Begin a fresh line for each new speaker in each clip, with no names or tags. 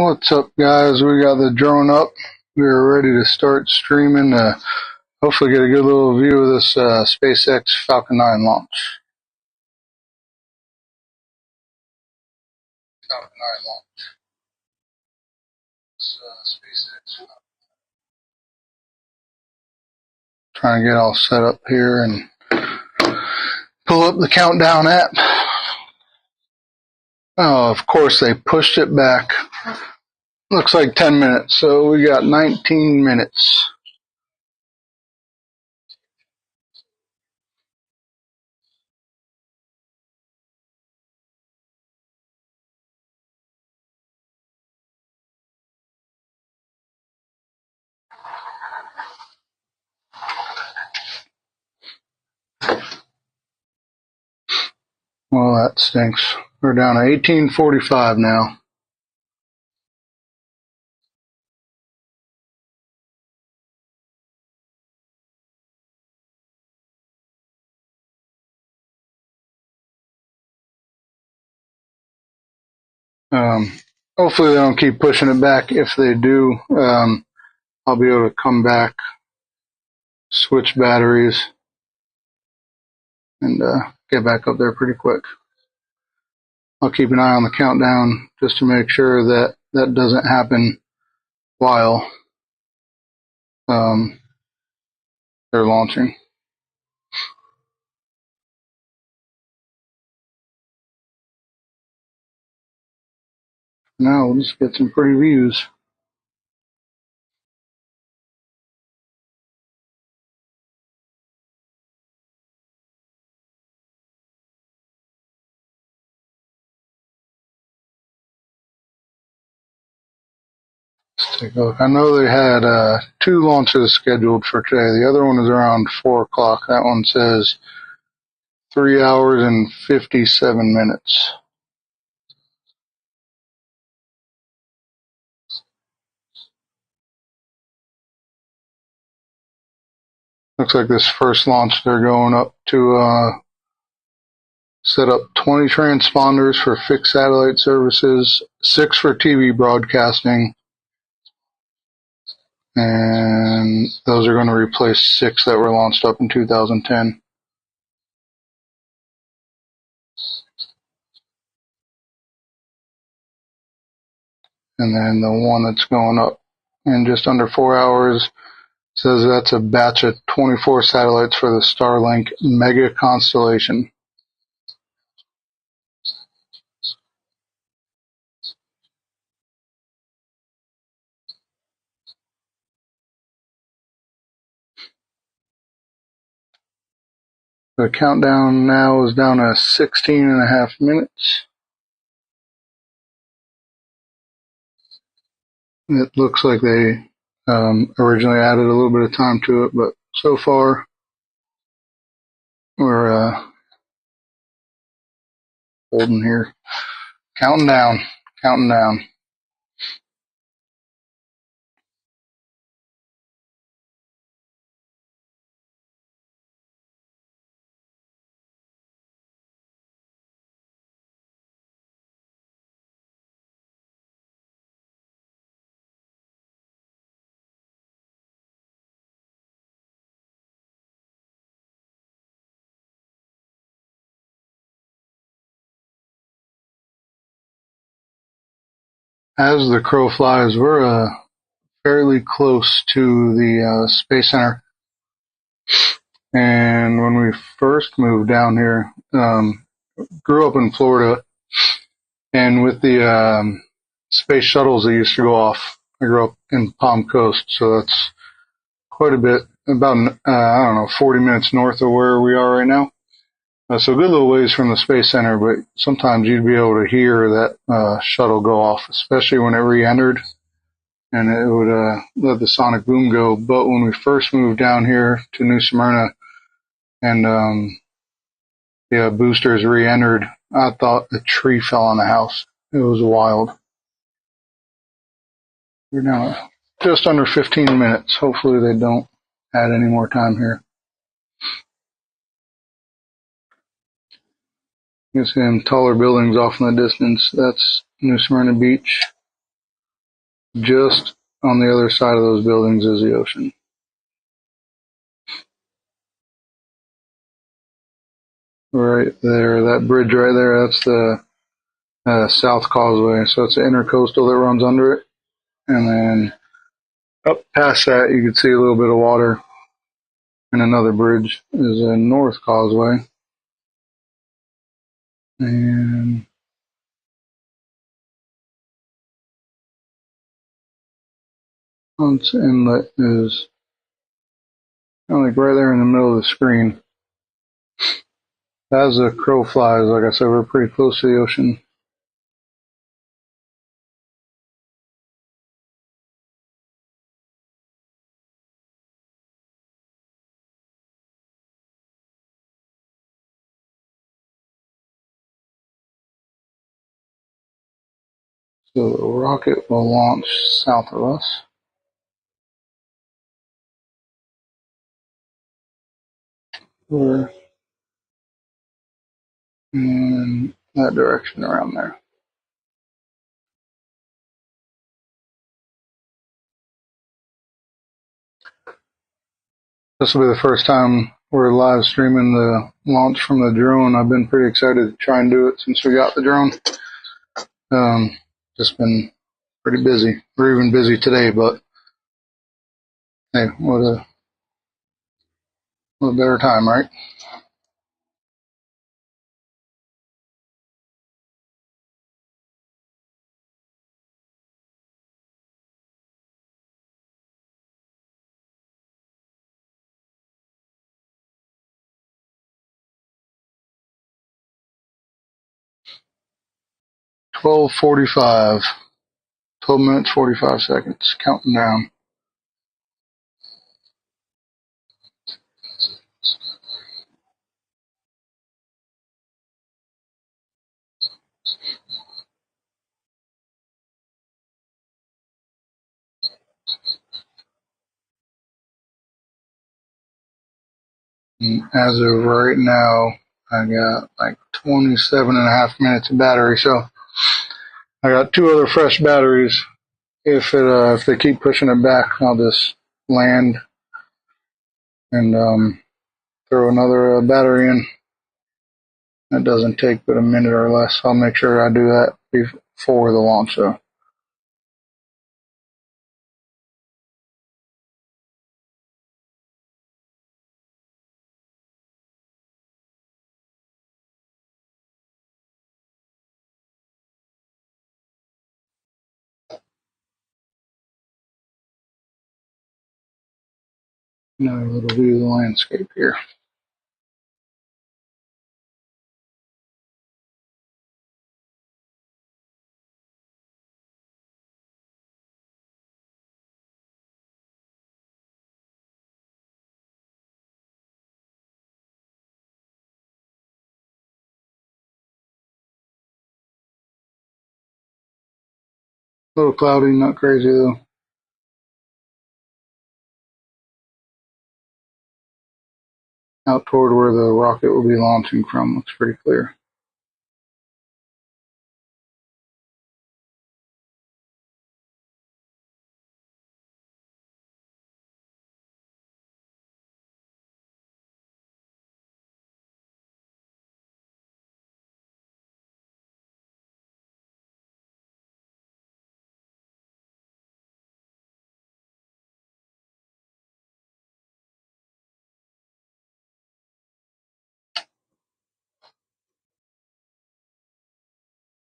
What's up, guys? We got the drone up. We're ready to start streaming. Hopefully get a good little view of this SpaceX Falcon 9 launch. SpaceX. Trying to get all set up here and pull up the countdown app. Oh, of course they pushed it back. Looks like 10 minutes, so we got 19 minutes. Well, that stinks. We're down to 18:45 now. Hopefully they don't keep pushing it back. If they do, I'll be able to come back, switch batteries, and get back up there pretty quick. I'll keep an eye on the countdown just to make sure that that doesn't happen while they're launching. Now we'll just get some pretty views. Let's take a look. I know they had 2 launches scheduled for today. The other one is around 4 o'clock. That one says 3 hours and 57 minutes. Looks like this first launch they're going up to set up 20 transponders for fixed satellite services, 6 for TV broadcasting, and those are going to replace 6 that were launched up in 2010. And then the one that's going up in just under 4 hours says that's a batch of 24 satellites for the Starlink mega constellation. The countdown now is down to 16.5 minutes. It looks like they originally added a little bit of time to it, but so far we're holding here. Counting down. As the crow flies, we're fairly close to the Space Center. And when we first moved down here, grew up in Florida, and with the space shuttles that used to go off, I grew up in Palm Coast, so that's quite a bit, about 40 minutes north of where we are right now. So a good little ways from the Space Center, but sometimes you'd be able to hear that shuttle go off, especially when it re-entered, and it would let the sonic boom go. But when we first moved down here to New Smyrna and the boosters re-entered, I thought a tree fell on the house. It was wild. We're now at just under 15 minutes. Hopefully they don't add any more time here. You can see them taller buildings off in the distance. That's New Smyrna Beach. Just on the other side of those buildings is the ocean. Right there, that bridge right there, that's the South Causeway. So it's the intercoastal that runs under it. And then up past that, you can see a little bit of water. And another bridge is a North Causeway. And Hunt's Inlet is kind of like right there in the middle of the screen. As the crow flies, like I said, we're pretty close to the ocean. So the rocket will launch south of us. Or in that direction around there. This will be the first time we're live streaming the launch from the drone. I've been pretty excited to try and do it since we got the drone. Just been pretty busy. We're even busy today, but hey, what a better time, right? .45. 12 minutes, 45 seconds. Counting down. And as of right now, I got like 27 and a half minutes of battery, so I got 2 other fresh batteries. If they keep pushing it back, I'll just land and throw another battery in. That doesn't take but a minute or less. I'll make sure I do that before the launch, though. Another little view of the landscape here. A little cloudy, not crazy though. Out toward where the rocket will be launching from looks pretty clear.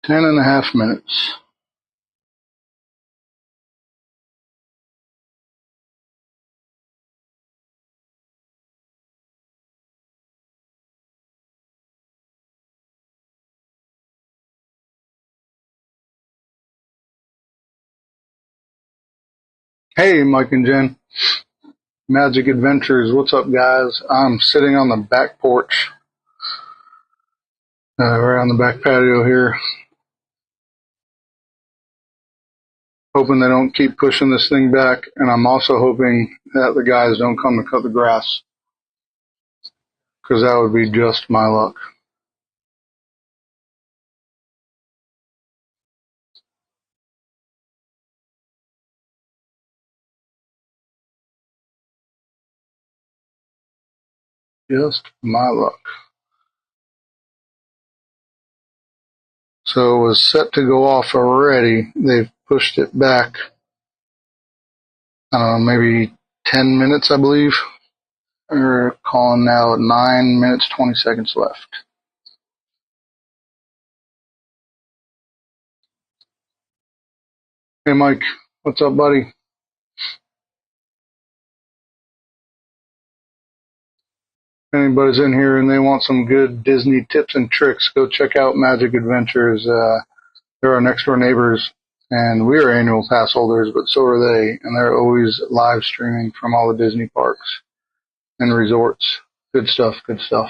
Ten and a half minutes. Hey, Mike and Jen. Magic Adventures. What's up, guys? I'm sitting on the back porch, right on the back patio here, hoping they don't keep pushing this thing back, and I'm also hoping that the guys don't come to cut the grass, because that would be just my luck. Just my luck. So it was set to go off already. They've pushed it back, I don't know, maybe 10 minutes, I believe. We're calling now at 9 minutes, 20 seconds left. Hey, Mike. What's up, buddy? If anybody's in here and they want some good Disney tips and tricks, go check out Magic Adventures. They're our next door neighbors, and we are annual pass holders, but so are they, and they're always live streaming from all the Disney parks and resorts. Good stuff, good stuff.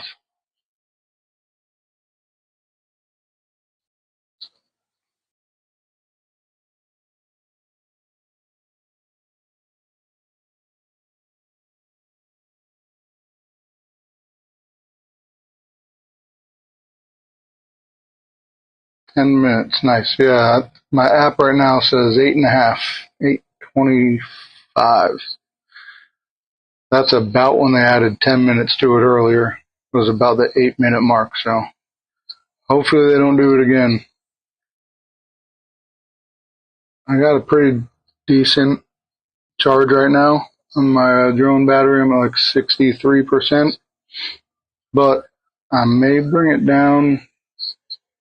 $10. Nice. Yeah, my app right now says 8.5, 8:25. That's about when they added 10 minutes to it earlier. It was about the 8-minute mark, so hopefully they don't do it again. I got a pretty decent charge right now on my drone battery. I'm at like 63%, but I may bring it down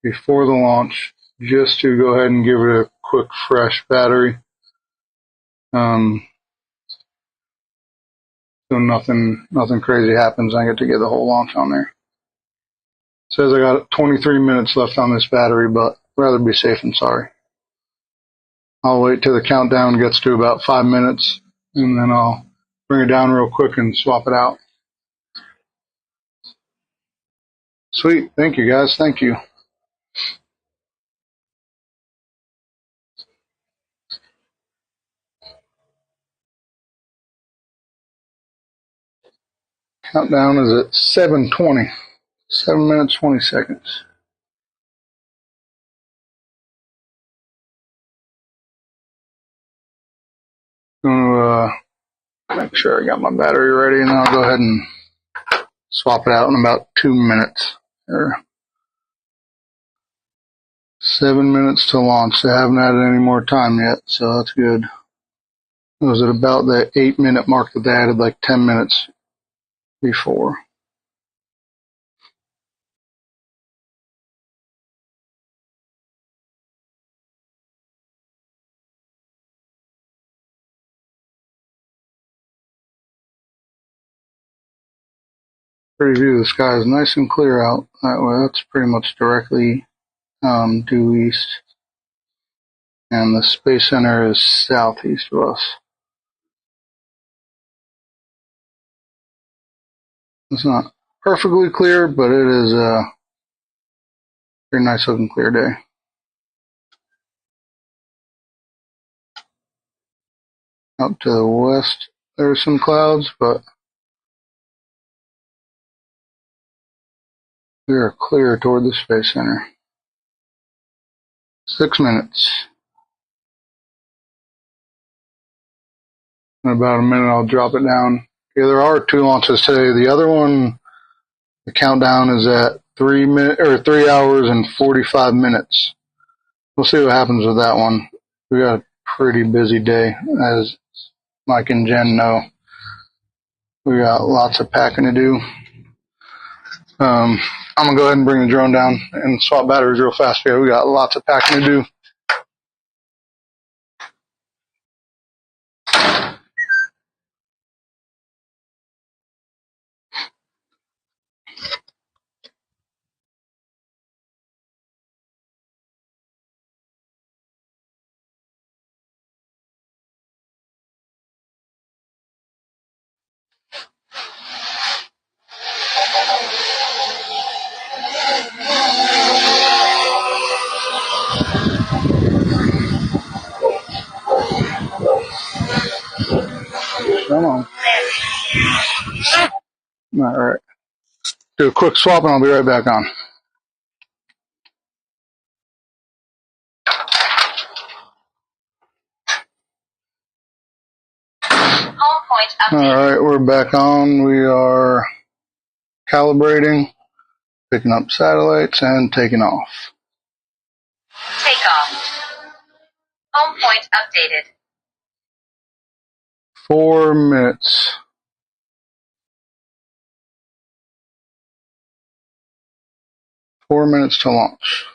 before the launch just to go ahead and give it a quick fresh battery. So nothing crazy happens. I get to get the whole launch on there. It says I got 23 minutes left on this battery, but rather be safe than sorry. I'll wait till the countdown gets to about 5 minutes, and then I'll bring it down real quick and swap it out. Sweet. Thank you, guys. Thank you. Countdown is at 7:20. 7 minutes, 20 seconds. I'm going to make sure I got my battery ready, and then I'll go ahead and swap it out in about 2 minutes. 7 minutes to launch. They haven't added any more time yet, so that's good. It was at about the 8-minute mark that they added like 10 minutes before. Pretty view of the sky is nice and clear out that way. That's pretty much directly due east, and the Space Center is southeast of us. It's not perfectly clear, but it is a very nice looking clear day. Out to the west, there's some clouds, but we are clear toward the Space Center. 6 minutes. In about a minute, I'll drop it down. Yeah, there are 2 launches today. The other one, the countdown is at 3 hours and 45 minutes. We'll see what happens with that one. We got a pretty busy day, as Mike and Jen know. We got lots of packing to do. I'm gonna go ahead and bring the drone down and swap batteries real fast here. We got lots of packing to do. Come on. All right. Do a quick swap and I'll be right back on. All right, we're back on. We are calibrating, picking up satellites, and taking off.
Takeoff. Home point updated.
4 minutes. 4 minutes to launch.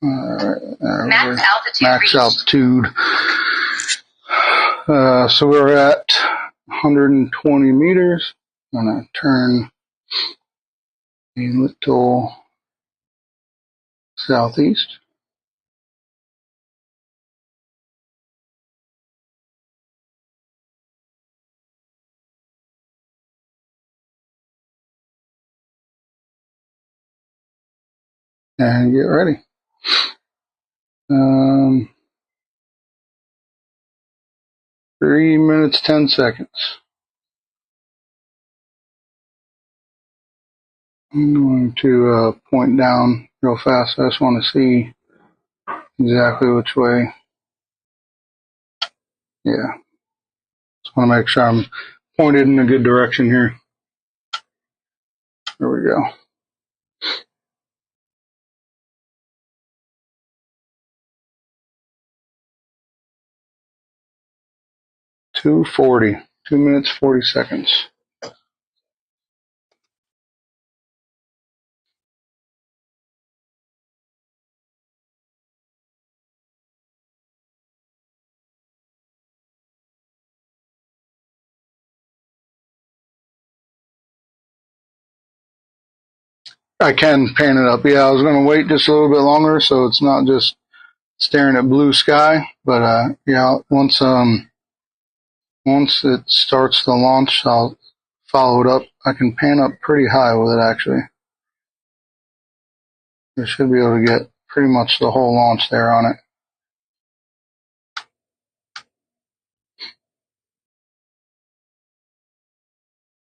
Max altitude.
Max altitude. So we're at 120 meters. I'm going to turn a little southeast. And get ready. 3 minutes, 10 seconds. I'm going to point down real fast. I just want to see exactly which way. Yeah. Just want to make sure I'm pointed in a good direction here. There we go. 2:40. 2 minutes, 40 seconds. I can pan it up. Yeah, I was going to wait just a little bit longer so it's not just staring at blue sky. But yeah, once it starts the launch, I'll follow it up. I can pan up pretty high with it actually. I should be able to get pretty much the whole launch there on it.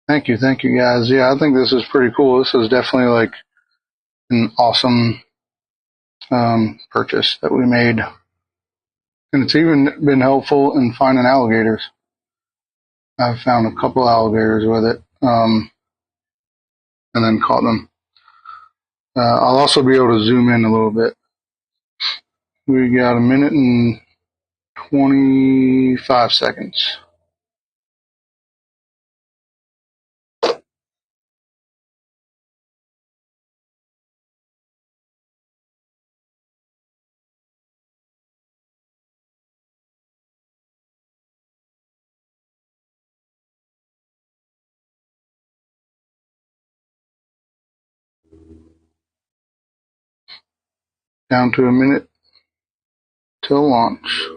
Thank you guys. Yeah, I think this is pretty cool. This is definitely like an awesome purchase that we made. And it's even been helpful in finding alligators. I've found a couple alligators with it, and then caught them. I'll also be able to zoom in a little bit. We got 1 minute and 25 seconds. Down to 1 minute till launch.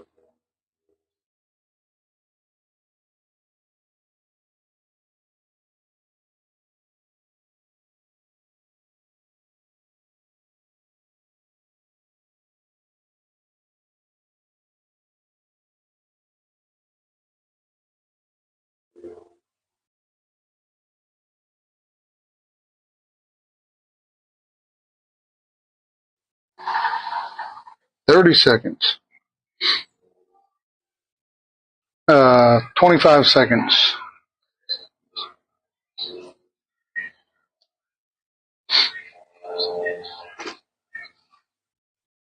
Thirty seconds. 25 seconds.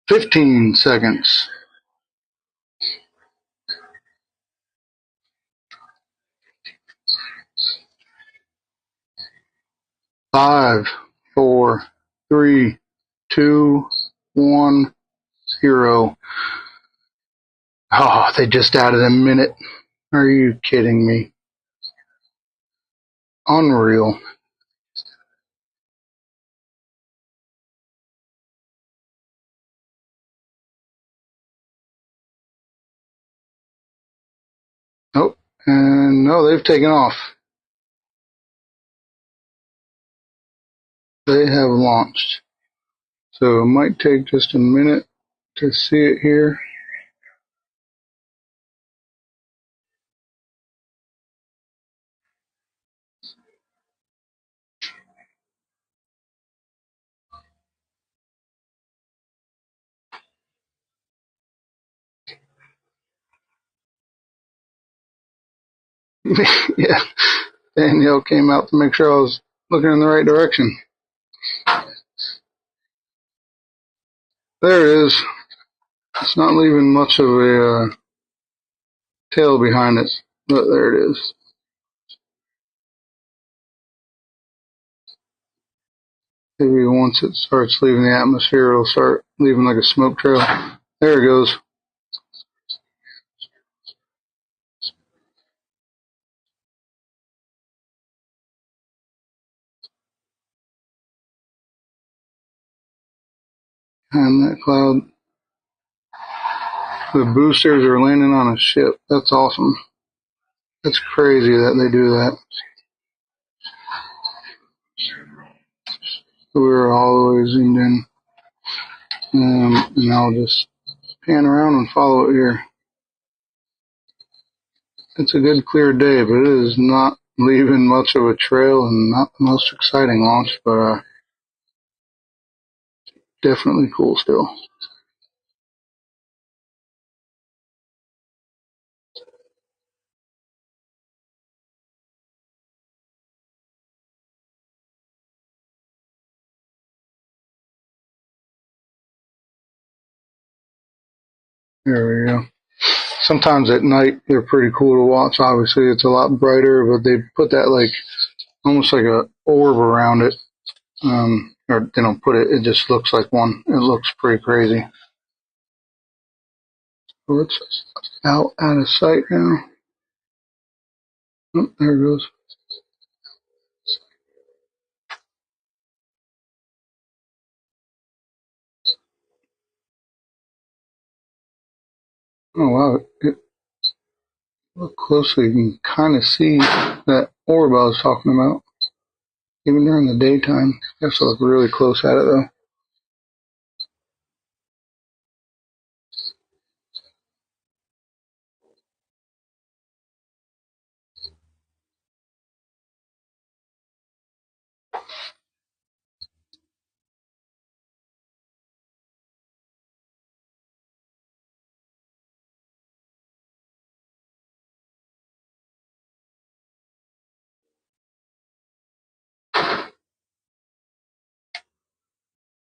15 seconds. 5, 4, 3, 2, 1, 0. Oh, they just added a minute. Are you kidding me? Unreal. Nope. And no, they've taken off. They have launched. So it might take just a minute to see it here. Yeah. Danielle came out to make sure I was looking in the right direction. There it is. It's not leaving much of a tail behind it, but there it is. Maybe once it starts leaving the atmosphere, it'll start leaving like a smoke trail. There it goes. And that cloud. The boosters are landing on a ship. That's awesome. That's crazy that they do that. We're all the way zoomed in. And I'll just pan around and follow it here. It's a good clear day, but it is not leaving much of a trail and not the most exciting launch, but definitely cool still. There we go. Sometimes at night they're pretty cool to watch. Obviously it's a lot brighter, but they put that like almost like a orb around it. Or they don't put it, it just looks like one. It looks pretty crazy. So it's out of sight now. Oh, there it goes. Oh wow, look closely, you can kind of see that orb I was talking about, even during the daytime. You have to look really close at it though.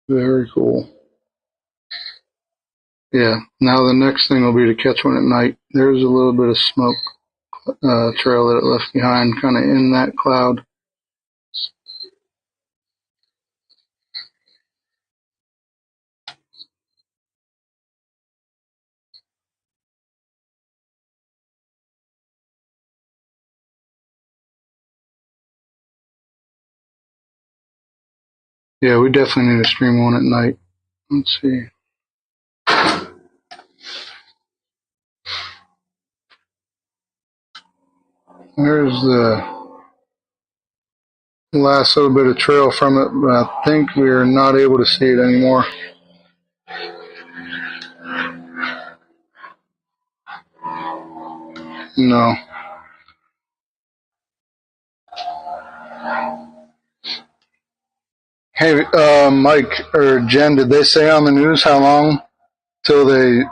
Very cool. Yeah, now the next thing will be to catch one at night. There's a little bit of smoke trail that it left behind, kind of in that cloud. Yeah, we definitely need to stream one at night. Let's see. There's the last little bit of trail from it, but I think we are not able to see it anymore. No. Hey, Mike or Jen, did they say on the news how long till they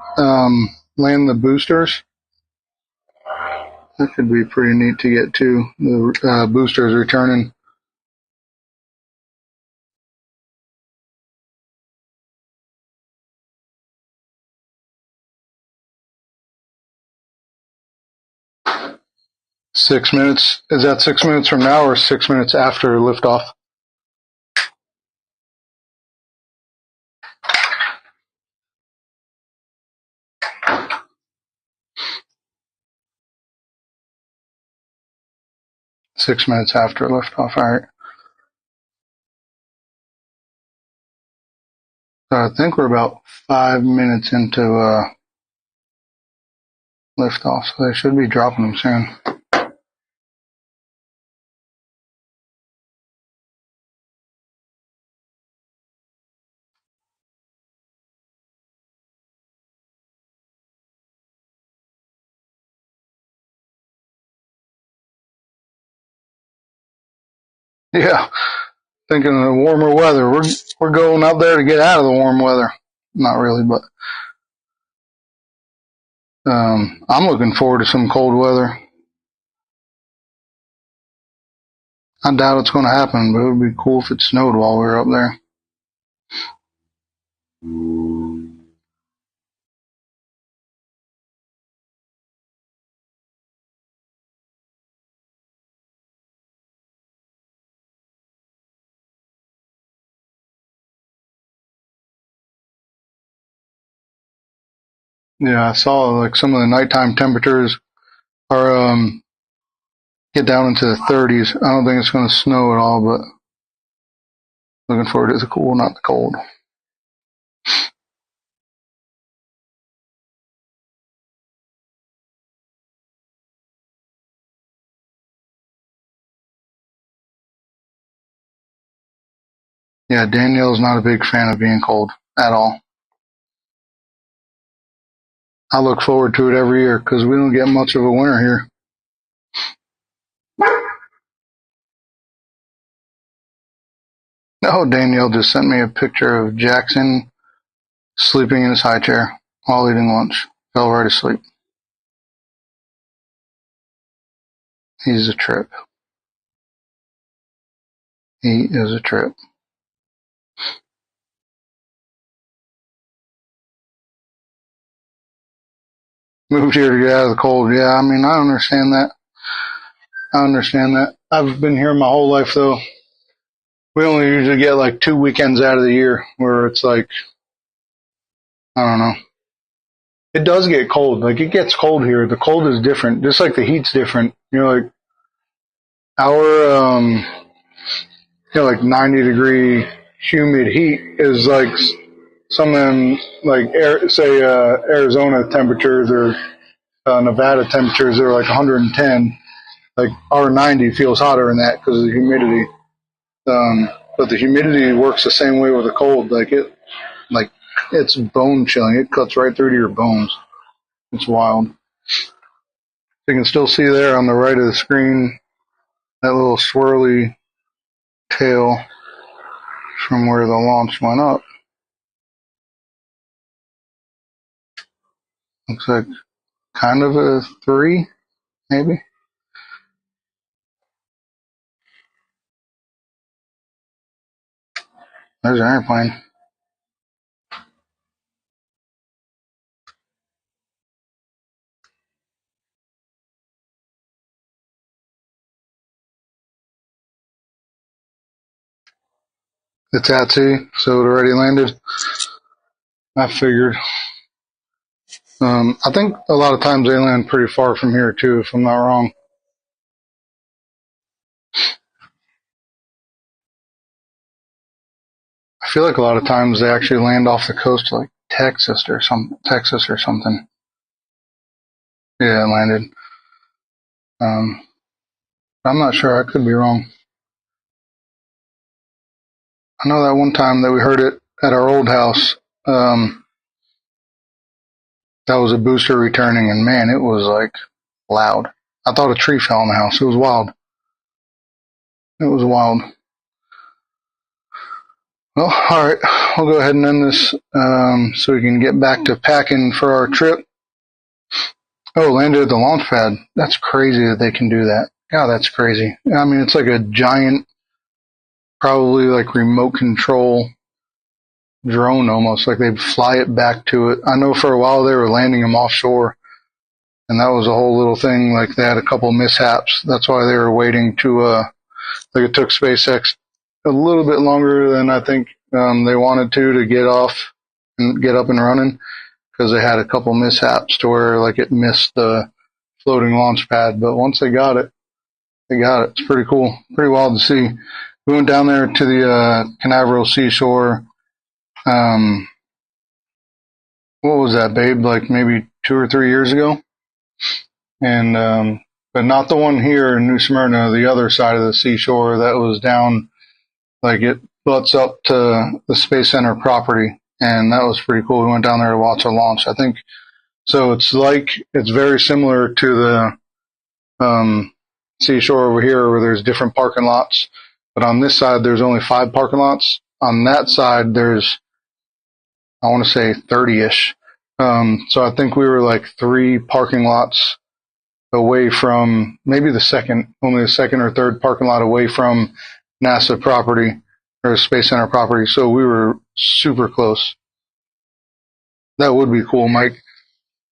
land the boosters? That could be pretty neat to get to. The boosters returning. .6 minutes. Is that 6 minutes from now or 6 minutes after liftoff? .6 minutes after liftoff. All right. So I think we're about 5 minutes into liftoff, so they should be dropping them soon. Yeah, thinking of the warmer weather. We're going out there to get out of the warm weather. Not really, but I'm looking forward to some cold weather. I doubt it's going to happen, but it would be cool if it snowed while we were up there. Yeah, I saw like some of the nighttime temperatures are get down into the 30s. I don't think it's going to snow at all, but looking forward to the cool, not the cold. Yeah, Danielle's not a big fan of being cold at all. I look forward to it every year because we don't get much of a winter here. Oh, Danielle just sent me a picture of Jackson sleeping in his high chair while eating lunch. Fell right asleep. He's a trip. He is a trip. Moved here to get out of the cold. Yeah, I mean, I understand that. I've been here my whole life, though. We only usually get like 2 weekends out of the year where it's like, I don't know. It does get cold. Like, it gets cold here. The cold is different, just like the heat's different. You know, like, our, like 90-degree humid heat is like something like, Arizona temperatures or Nevada temperatures are like 110. Like, our 90 feels hotter than that because of the humidity. But the humidity works the same way with the cold. Like it's bone chilling. It cuts right through to your bones. It's wild. You can still see there on the right of the screen that little swirly tail from where the launch went up. Looks like kind of a 3, maybe. There's an airplane. It's at sea, so it already landed. I figured. I think a lot of times they land pretty far from here too, if I'm not wrong. I feel like a lot of times they actually land off the coast, like Texas or something. Yeah, it landed. I'm not sure. I could be wrong. I know that one time that we heard it at our old house. That was a booster returning, and man, it was like loud. I thought a tree fell in the house. It was wild. It was wild. Well, all right. I'll go ahead and end this so we can get back to packing for our trip. Oh, landed at the launch pad. That's crazy that they can do that. God, that's crazy. I mean, it's like a giant, probably like remote control drone almost. Like they'd fly it back to it. I know for a while they were landing them offshore, and that was a whole little thing. Like they had a couple mishaps. That's why they were waiting to, like it took SpaceX a little bit longer than I think they wanted to get off and get up and running because they had a couple mishaps to where like it missed the floating launch pad. But once they got it, It's pretty cool, pretty wild to see. We went down there to the Canaveral seashore. What was that, babe? Like maybe 2 or 3 years ago, and but not the one here in New Smyrna. The other side of the seashore that was down, like it butts up to the Space Center property, and that was pretty cool. We went down there to watch a launch. I think so. It's very similar to the seashore over here, where there's different parking lots. But on this side, there's only 5 parking lots. On that side, there's, I want to say 30-ish. So I think we were like 3 parking lots away from maybe only the second or third parking lot away from NASA property or Space Center property. So we were super close. That would be cool, Mike.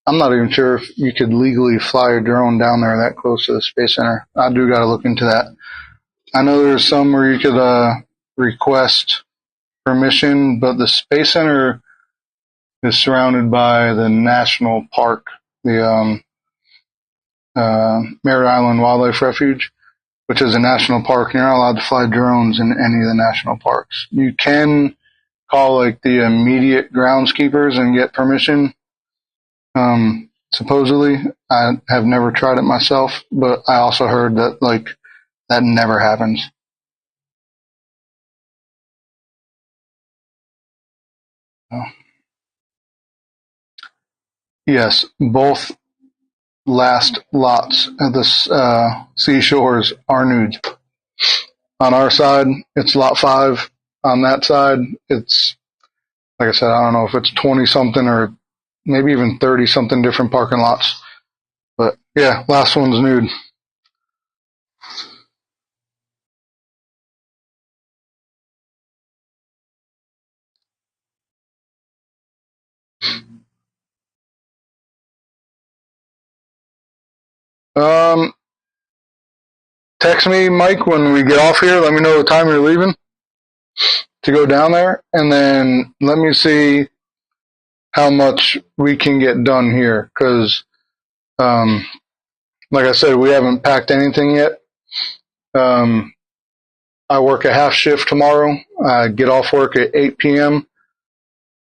I'm not even sure if you could legally fly a drone down there that close to the Space Center. I do got to look into that. I know there's some where you could request permission, but the Space Center is surrounded by the national park, the Merritt Island Wildlife Refuge, which is a national park, and you're not allowed to fly drones in any of the national parks. You can call like the immediate groundskeepers and get permission. Supposedly, I have never tried it myself, but I also heard that like that never happens. Oh. Yes, both last lots of the seashores are nude. On our side, it's lot 5. On that side, it's, like I said, I don't know if it's 20 something or maybe even 30 something different parking lots. But yeah, last one's nude. Text me, Mike, when we get off here. Let me know the time you're leaving to go down there, and then let me see how much we can get done here. Because, like I said, we haven't packed anything yet. I work a half shift tomorrow. I get off work at 8 p.m.,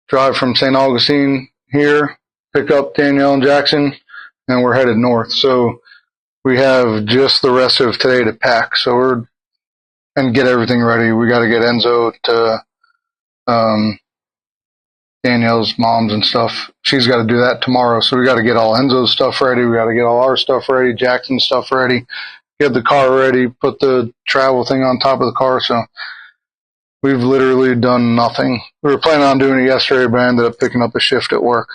drive from St. Augustine here, pick up Danielle and Jackson, and we're headed north. So we have just the rest of today to pack. So and get everything ready. We got to get Enzo to Danielle's mom's and stuff. She's got to do that tomorrow. So we got to get all Enzo's stuff ready. We got to get all our stuff ready, Jackson's stuff ready, get the car ready, put the travel thing on top of the car. So we've literally done nothing. We were planning on doing it yesterday, but I ended up picking up a shift at work.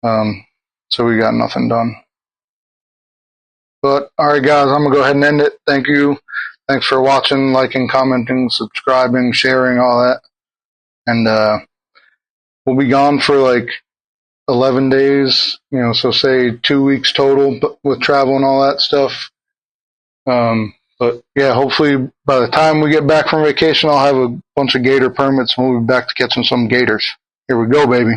So we got nothing done. But all right, guys, I'm gonna go ahead and end it. Thank you. Thanks for watching, liking, commenting, subscribing, sharing, all that. And we'll be gone for like 11 days, so say 2 weeks total, but with travel and all that stuff. But yeah, hopefully by the time we get back from vacation, I'll have a bunch of gator permits and we'll be back to catching some gators. Here we go, baby.